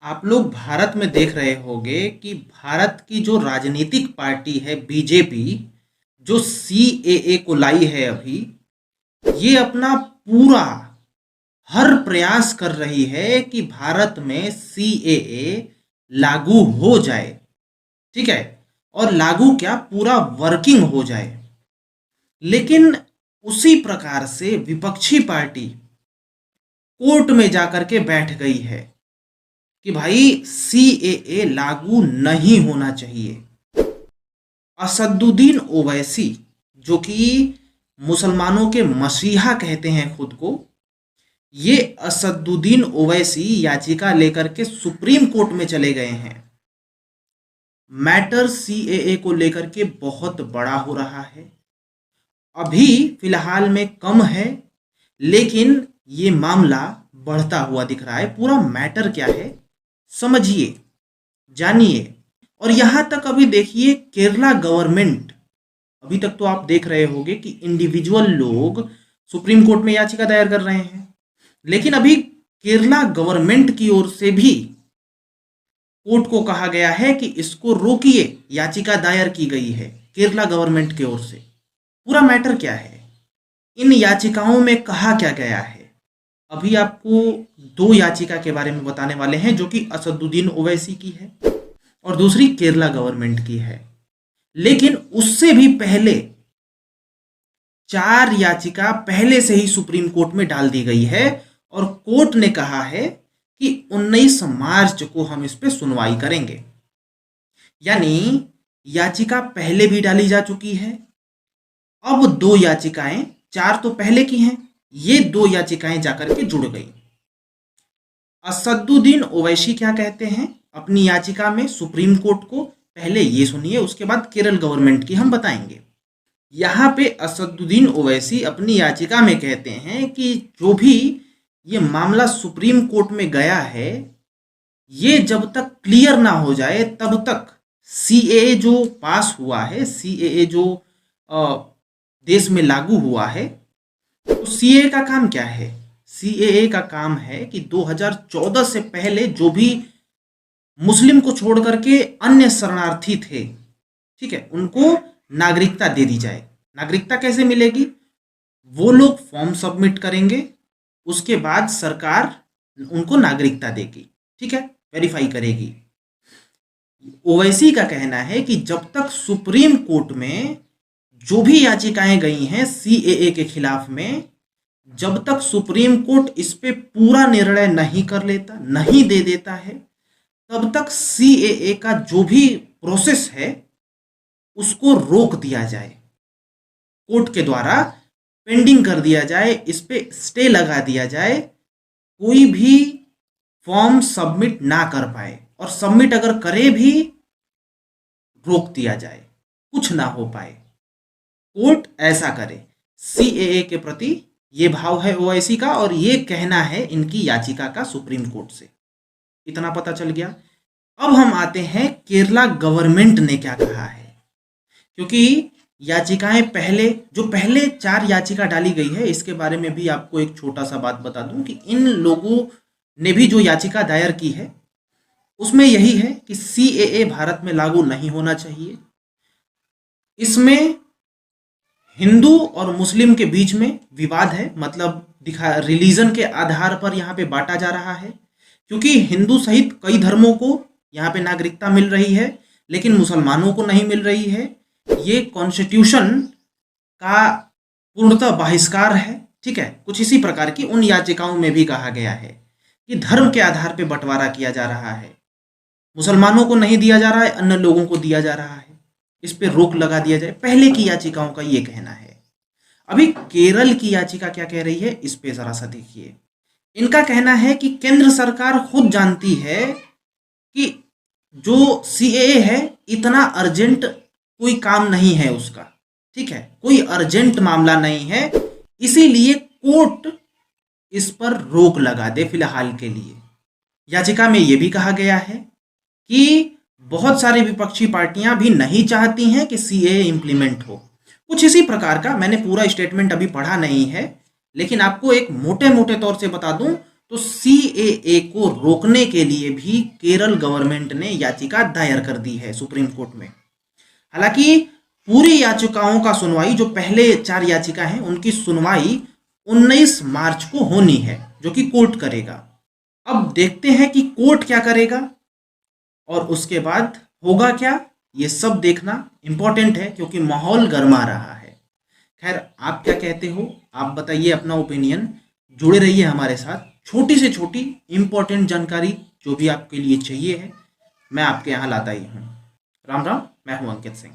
आप लोग भारत में देख रहे होंगे कि भारत की जो राजनीतिक पार्टी है बीजेपी, जो सीएए को लाई है अभी, ये अपना पूरा हर प्रयास कर रही है कि भारत में सीएए लागू हो जाए। ठीक है। और लागू क्या, पूरा वर्किंग हो जाए। लेकिन उसी प्रकार से विपक्षी पार्टी कोर्ट में जाकर के बैठ गई है कि भाई सीएए लागू नहीं होना चाहिए। असदुद्दीन ओवैसी, जो कि मुसलमानों के मसीहा कहते हैं खुद को, ये असदुद्दीन ओवैसी याचिका लेकर के सुप्रीम कोर्ट में चले गए हैं। मैटर सीएए को लेकर के बहुत बड़ा हो रहा है। अभी फिलहाल में कम है, लेकिन ये मामला बढ़ता हुआ दिख रहा है। पूरा मैटर क्या है समझिए, जानिए। और यहां तक अभी देखिए, केरला गवर्नमेंट, अभी तक तो आप देख रहे होंगे कि इंडिविजुअल लोग सुप्रीम कोर्ट में याचिका दायर कर रहे हैं, लेकिन अभी केरला गवर्नमेंट की ओर से भी कोर्ट को कहा गया है कि इसको रोकिए। याचिका दायर की गई है केरला गवर्नमेंट की ओर से। पूरा मैटर क्या है, इन याचिकाओं में कहा क्या गया है, अभी आपको दो याचिका के बारे में बताने वाले हैं, जो कि असदुद्दीन ओवैसी की है और दूसरी केरला गवर्नमेंट की है। लेकिन उससे भी पहले 4 याचिका पहले से ही सुप्रीम कोर्ट में डाल दी गई है और कोर्ट ने कहा है कि 19 मार्च को हम इस पे सुनवाई करेंगे। यानी याचिका पहले भी डाली जा चुकी है। अब 2 याचिकाएं, 4 तो पहले की हैं, ये 2 याचिकाएं जाकर के जुड़ गई। असदुद्दीन ओवैसी क्या कहते हैं अपनी याचिका में सुप्रीम कोर्ट को, पहले ये सुनिए, उसके बाद केरल गवर्नमेंट की हम बताएंगे। यहाँ पे असदुद्दीन ओवैसी अपनी याचिका में कहते हैं कि जो भी ये मामला सुप्रीम कोर्ट में गया है, ये जब तक क्लियर ना हो जाए तब तक सीएए जो पास हुआ है, सीएए जो देश में लागू हुआ है, तो सीएए का काम क्या है? सीएए का काम है कि 2014 से पहले जो भी मुस्लिम को छोड़ करके अन्य शरणार्थी थे, ठीक है, उनको नागरिकता दे दी जाए। नागरिकता कैसे मिलेगी? वो लोग फॉर्म सबमिट करेंगे, उसके बाद सरकार उनको नागरिकता देगी, ठीक है, वेरीफाई करेगी। ओवैसी का कहना है कि जब तक सुप्रीम कोर्ट में जो भी याचिकाएं गई हैं सीएए के खिलाफ में, जब तक सुप्रीम कोर्ट इस पे पूरा निर्णय नहीं कर लेता, नहीं दे देता है, तब तक सीएए का जो भी प्रोसेस है उसको रोक दिया जाए, कोर्ट के द्वारा पेंडिंग कर दिया जाए, इस पे स्टे लगा दिया जाए, कोई भी फॉर्म सबमिट ना कर पाए, और सबमिट अगर करे भी रोक दिया जाए, कुछ ना हो पाए। कोर्ट ऐसा करे। सीएए के प्रति ये भाव है ओवैसी का, और ये कहना है इनकी याचिका का सुप्रीम कोर्ट से। इतना पता चल गया। अब हम आते हैं केरला गवर्नमेंट ने क्या कहा है, क्योंकि याचिकाएं पहले 4 याचिका डाली गई है, इसके बारे में भी आपको एक छोटा सा बात बता दूं कि इन लोगों ने भी जो याचिका दायर की है उसमें यही है कि सीएए भारत में लागू नहीं होना चाहिए। इसमें हिंदू और मुस्लिम के बीच में विवाद है, मतलब रिलीजन के आधार पर यहाँ पे बांटा जा रहा है, क्योंकि हिंदू सहित कई धर्मों को यहाँ पे नागरिकता मिल रही है, लेकिन मुसलमानों को नहीं मिल रही है। ये कॉन्स्टिट्यूशन का पूर्णतः बहिष्कार है, ठीक है। कुछ इसी प्रकार की उन याचिकाओं में भी कहा गया है कि धर्म के आधार पे बंटवारा किया जा रहा है, मुसलमानों को नहीं दिया जा रहा है, अन्य लोगों को दिया जा रहा है, इस पे रोक लगा दिया जाए। पहले की याचिकाओं का ये कहना है। अभी केरल की याचिका क्या कह रही है, इस पे जरा सा देखिए। इनका कहना है कि केंद्र सरकार खुद जानती है कि जो सीएए है इतना अर्जेंट कोई काम नहीं है उसका, ठीक है, कोई अर्जेंट मामला नहीं है, इसीलिए कोर्ट इस पर रोक लगा दे फिलहाल के लिए। याचिका में यह भी कहा गया है कि बहुत सारी विपक्षी पार्टियां भी नहीं चाहती हैं कि सीएए इंप्लीमेंट हो। कुछ इसी प्रकार का, मैंने पूरा स्टेटमेंट अभी पढ़ा नहीं है, लेकिन आपको एक मोटे मोटे तौर से बता दूं तो CAA को रोकने के लिए भी केरल गवर्नमेंट ने याचिका दायर कर दी है सुप्रीम कोर्ट में। हालांकि पूरी याचिकाओं का सुनवाई, जो पहले 4 याचिका हैं उनकी सुनवाई 19 मार्च को होनी है, जो कि कोर्ट करेगा। अब देखते हैं कि कोर्ट क्या करेगा और उसके बाद होगा क्या, ये सब देखना इंपॉर्टेंट है क्योंकि माहौल गर्मा रहा है। खैर, आप क्या कहते हो, आप बताइए अपना ओपिनियन। जुड़े रहिए हमारे साथ, छोटी से छोटी इंपॉर्टेंट जानकारी जो भी आपके लिए चाहिए है मैं आपके यहाँ लाता ही हूँ। राम राम, मैं हूँ अंकित सिंह।